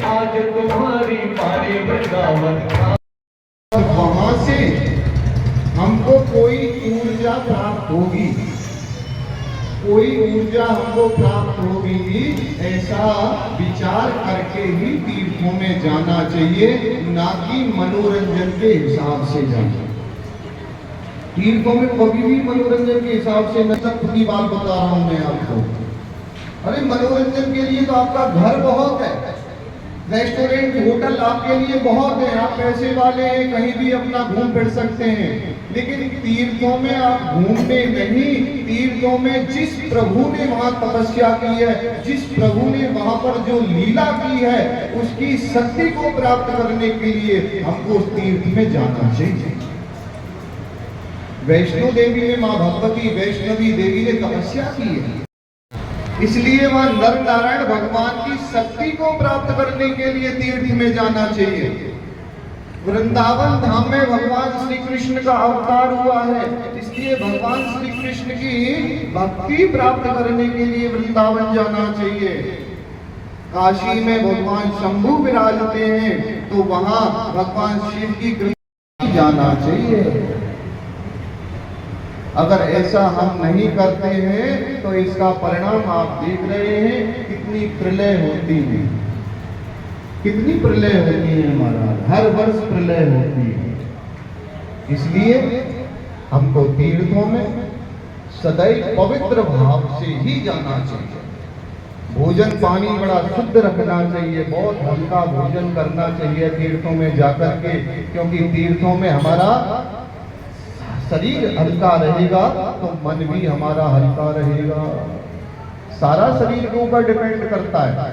आज तुम्हारी पारी वृंदावन। वहां से हमको कोई ऊर्जा प्राप्त होगी, कोई ऊर्जा हमको प्राप्त होगी, ऐसा विचार करके ही तीर्थों में जाना चाहिए, ना कि मनोरंजन के हिसाब से जाना। तीर्थों में कभी भी मनोरंजन के हिसाब से न, तक की बात बता रहा हूं मैं आपको। अरे मनोरंजन के लिए तो आपका घर बहुत है, रेस्टोरेंट होटल आपके लिए बहुत है, आप पैसे वाले हैं, कहीं भी अपना घूम फिर सकते हैं। लेकिन तीर्थों में आप घूमने नहीं, तीर्थों में जिस प्रभु ने वहां तपस्या की है, जिस प्रभु ने वहां पर जो लीला की है, उसकी शक्ति को प्राप्त करने के लिए हमको उस तीर्थ में जाना चाहिए। वैष्णो देवी में मां भगवती वैष्णवी देवी ने तपस्या की है, इसलिए वहां नर नारायण भगवान की शक्ति को प्राप्त करने के लिए तीर्थ में जाना चाहिए। वृंदावन धाम में भगवान श्री कृष्ण का अवतार हुआ है, इसलिए भगवान श्री कृष्ण की भक्ति प्राप्त करने के लिए वृंदावन जाना चाहिए। काशी में भगवान शंभु विराजते हैं, तो वहां भगवान शिव की कृपा जाना चाहिए। अगर ऐसा हम नहीं करते हैं तो इसका परिणाम आप देख रहे हैं, कितनी प्रलय होती है, कितनी प्रलय होती है महाराज, हर वर्ष प्रलय होती है। इसलिए हमको तीर्थों में सदैव पवित्र भाव से ही जाना चाहिए। भोजन पानी बड़ा शुद्ध रखना चाहिए, बहुत हल्का भोजन करना चाहिए तीर्थों में जाकर के, क्योंकि तीर्थों में हमारा शरीर हल्का रहेगा तो मन भी हमारा हल्का रहेगा। सारा शरीर के ऊपर डिपेंड करता है।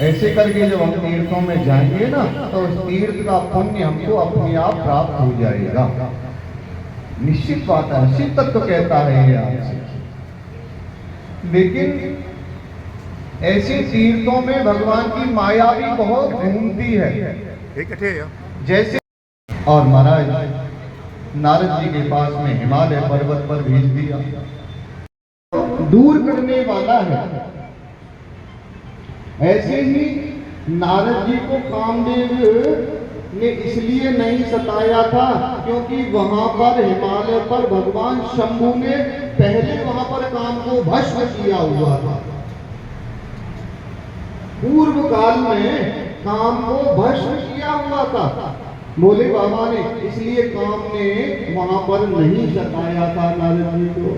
ऐसे करके जब हम तीर्थों में जाएंगे ना, तो उस तीर्थ का पुण्य हमको अपने आप प्राप्त हो जाएगा, निश्चित बात है। शिव तत्व कहता है ये आपसे। लेकिन ऐसे तीर्थों में भगवान की माया भी बहुत घूमती है। जैसे और महाराज नारद जी के पास में हिमालय पर्वत पर भेज दिया, दूर करने वाला है। ऐसे ही नारद जी को कामदेव ने इसलिए नहीं सताया था क्योंकि वहां पर हिमालय पर भगवान शंभु ने पहले वहां पर काम को भस्म किया हुआ था। पूर्व काल में काम को भस्म किया हुआ था भोले बाबा ने, इसलिए काम ने वहां पर नहीं सताया था नारद जी को।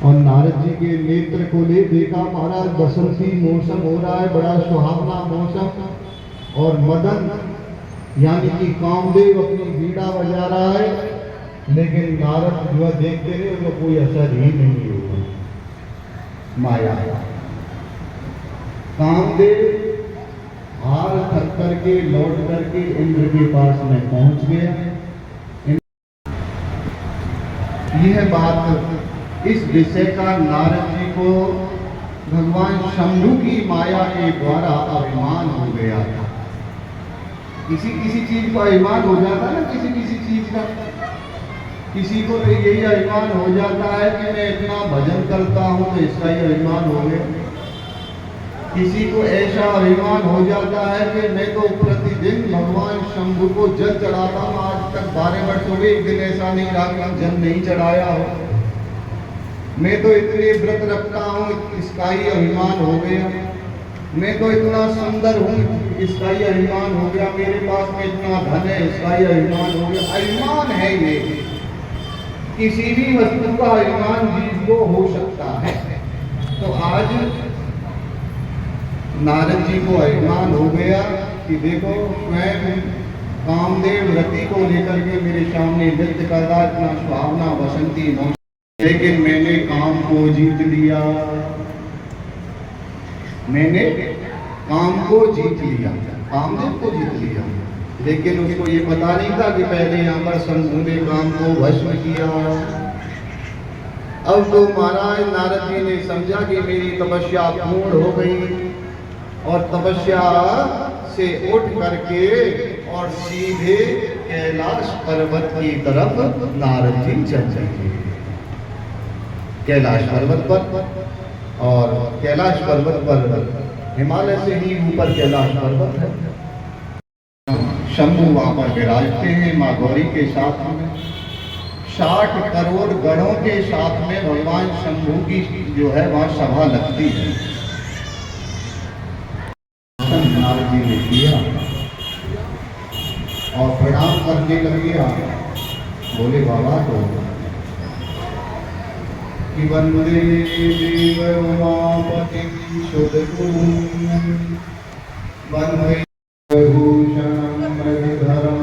और नारद जी के नेत्र को ले देखा महाराज, बसंती मौसम हो रहा है, बड़ा सुहावना मौसम, और मदन यानी कि कामदेव अपनी वीणा बजा रहा है, लेकिन नारद जो देखते रहे उसको कोई असर ही नहीं हुआ। माया कामदेव हार थक करके लौट करके इंद्र के पास में पहुंच गया। यह बात, इस विषय का नारद जी को भगवान शंभु की माया के द्वारा अभिमान हो गया था। किसी किसी चीज को अभिमान हो जाता है ना, किसी किसी चीज का, किसी को तो यही अभिमान हो जाता है कि मैं इतना भजन करता हूं तो इसका ही अभिमान हो गया। किसी को ऐसा अभिमान हो जाता है कि मैं तो प्रतिदिन भगवान शंभु को जल चढ़ाता हूं, आज तक 12 वर्ष हो गए, एक दिन ऐसा नहीं रहा कि जल नहीं चढ़ाया हो। मैं तो इतने व्रत रखता हूं, इसका ही अभिमान हो गया। मैं तो इतना सुंदर हूं, इसका ही अभिमान हो गया। मेरे पास में इतना धन है, इसका ही अभिमान हो गया। अभिमान है ये, किसी भी वस्तु का अभिमान जीव को हो सकता है। तो आज नारद जी को अभिमान हो गया कि देखो मैं कामदेव रति को लेकर के मेरे सामने नृत्य कर रहा, इतना सुहावना बसंती मौसम, लेकिन मैंने काम को जीत लिया, मैंने काम को जीत लिया, कामदेव को जीत लिया। लेकिन उसको ये पता नहीं था कि पहले यहाँ पर शंभु ने काम को भस्म किया। अब तो महाराज नारद जी ने समझा कि मेरी तपस्या पूर्ण हो गई, और तपस्या से उठ करके और सीधे कैलाश पर्वत की तरफ नारद जी चल गए। कैलाश पर्वत पर, और कैलाश पर्वत पर हिमालय से ही ऊपर कैलाश पर्वत है। शंभु वहां पर विराजते हैं माँ गौरी के साथ में। 60 करोड़ गणों के साथ में भगवान शंभु की जो है वहां सभा लगती है। नारद जी ने किया और प्रणाम करने लगे। बोले बाबा को कि वंदे देव उमापति शुद्ध गुरुं वंदे भूषणं मृगधरं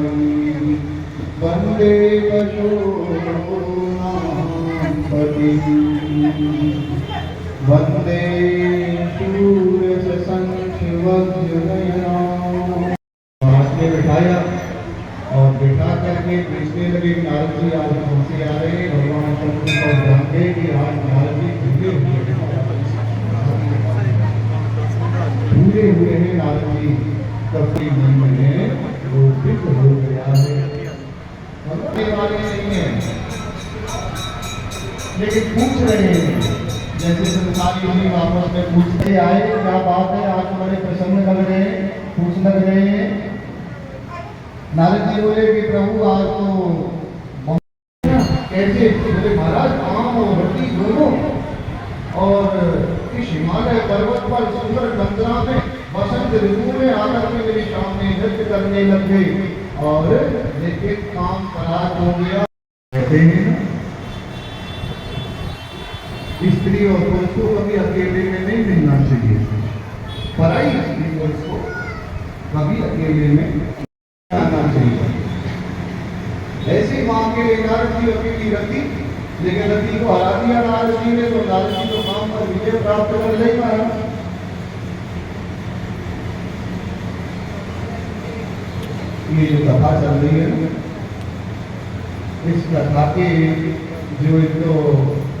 वंदे पशूनांपतिं वंदे सूर्यशंखवज्रनयनां। हाथ में बिठाया और बिठा करके पूछने लगे नारद जी आज हमसे आ रहे हैं। भगवान शंकर को जानते कि आज नारद जी भूले हुए हैं। नारद जी कभी मन में वो विघ्न हो गया है, समझने वाले नहीं है लेकिन पूछ रहे हैं। जैसे संसारी मुनि आपस में पूछते आए क्या बात है, आज बड़े प्रसन्न लग रहे हैं, पूछने लग रहे हैं। नारद जी बोले कि प्रभु आज तो कैसे? बोले महाराज आम और हड्डी दोनों और इस हिमालय पर्वत पर सुंदर गंगा में बसंत ऋतु में आकर के मेरे सामने नृत्य करने लग गए और लेकिन काम खराब हो गया। कहते हैं ना स्त्री और पुरुष को कभी अकेले में नहीं मिलना चाहिए। पराई स्त्री पुरुष को कभी अकेले में आना चाहिए। ऐसे मां के नारद जी अकेली रखी, लेकिन रति को हरा दिया नारद जी ने, तो नारद जी तो काम पर विजय प्राप्त कर ले पाया। ये जो कथा चल रही है ना, इस कथा के जो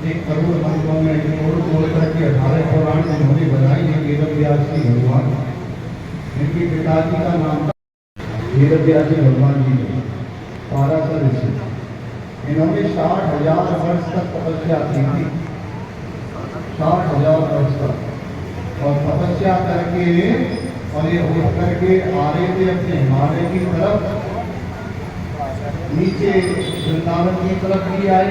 एक करोड़ मंत्रों में तोड़ करके 18 पुराण जिन्होंने बनाई है वेद व्यास जी भगवान। इनके पिताजी का नाम वेद व्यास जी भगवान जी ने पाराशर ऋषि। इन्होंने 60,000 वर्ष तक तपस्या की थी, 60,000 वर्ष तक, और तपस्या करके और ये उठ करके आ रहे थे अपने हिमालय की तरफ, नीचे वृंदावन की तरफ भी आए।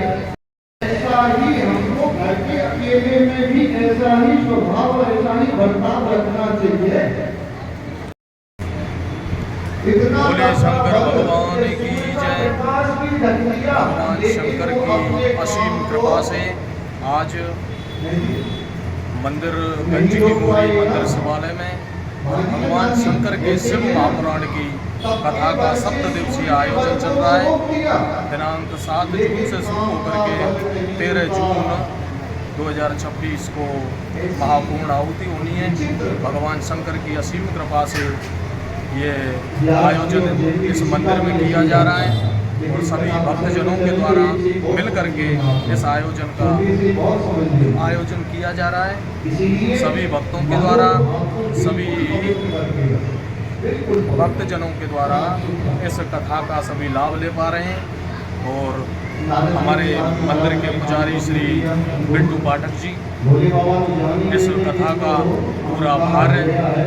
ऐसा ही हमको घर के अकेले में भी ऐसा ही स्वभाव, ऐसा ही बर्ताव रखना चाहिए। इतना शंकर भगवान की जय। भगवान शंकर की असीम कृपा से आज मंदिर गंज की पूरी मंदिर शिवालय में भगवान शंकर के शिव महापुराण की कथा का 7 दिवसीय आयोजन चल रहा है। दिनांक 7 जून से शुरू होकर के 13 जून 2026 को महापूर्ण आहुति होनी है। भगवान शंकर की असीम कृपा से ये आयोजन इस मंदिर में किया जा रहा है और सभी भक्तजनों के द्वारा मिल करके इस आयोजन का आयोजन किया जा रहा है। सभी भक्तों के द्वारा, सभी भक्तजनों के द्वारा इस कथा का सभी लाभ ले पा रहे हैं। और हमारे मंदिर के पुजारी श्री बिट्टू पाठक जी इस कथा का पूरा भार,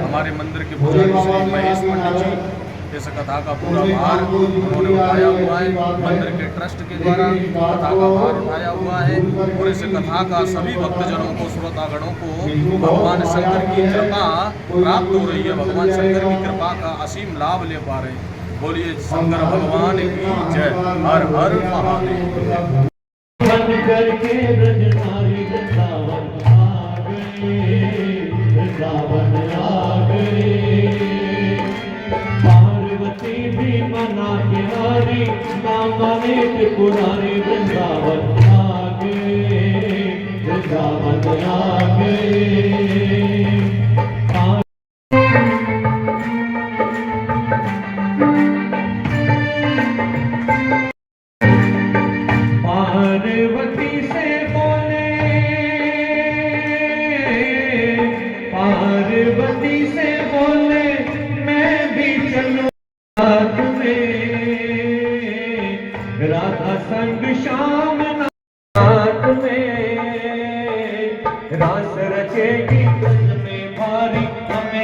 हमारे मंदिर के पुजारी श्री महेश पंडित जी इस कथा का पूरा भार उन्होंने उठाया हुआ है। मंदिर के ट्रस्ट के द्वारा कथा का भार उठाया हुआ है और इस कथा का सभी भक्तजनों को, श्रोतागणों को भगवान शंकर की कृपा प्राप्त हो रही है। भगवान शंकर की कृपा का असीम लाभ ले पा रहे हैं। बोलिए शंकर भगवान की जय। हर हर महादेव। पार्वती भी मना के नारी ना माने त्रिपुरारी, वृंदावन आ गए, वृंदावन आ गए। पार्वती से बोले, पार्वती से बोले मैं भी चलूं साथ में, राधा संग श्याम नाथ में, रास रचेगी गज में भारी हमें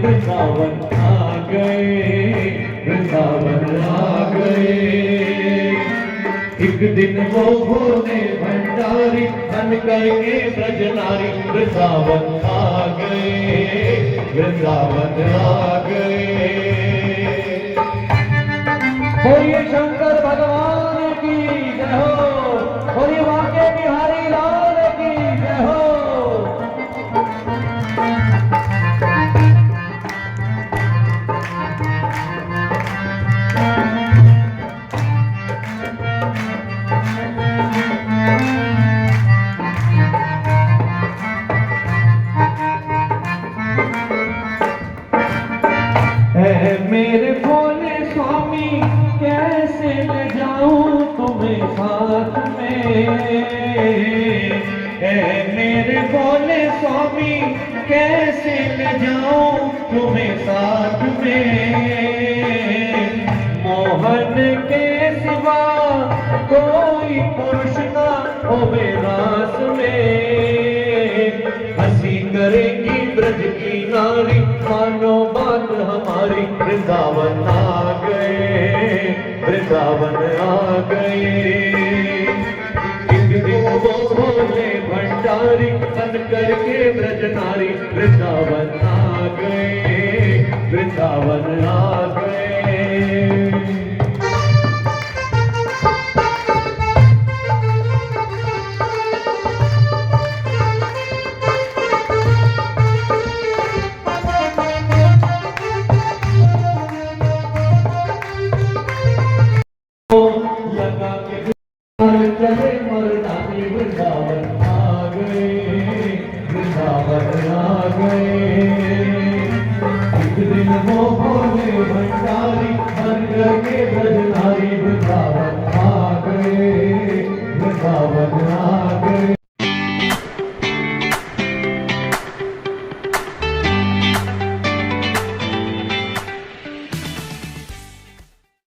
वृंदावन आ गए, वृंदावन आ गए। एक दिन वो भोले भंडारी बन करके ब्रजनारी वृंदावन आ गए, वृंदावन आ गए। बोलिए शंकर भगवान की जय हो, बोलिए वाके बिहारी लाल की जय हो। मेरे भोले स्वामी कैसे ले जाऊं तुम्हें साथ में, मेरे भोले स्वामी कैसे ले जाऊं तुम्हें साथ में। मोहन के सिवा कोई पुरुष ना होवे रास में। हंसी करेगी ब्रज की नारी मानो बात हमारी वृंदावन आ गए, वृंदावन आ गए। एक दिन वो भोले भंडारी बन करके ब्रजनारी वृंदावन आ गए, वृंदावन आ गए। लगा के चले मरदानी वृंदावन आ गए, वृंदावन आ गए। एक दिन वो भोले भंडारी बन करके ब्रजनारी वृंदावन आ गए, वृंदावन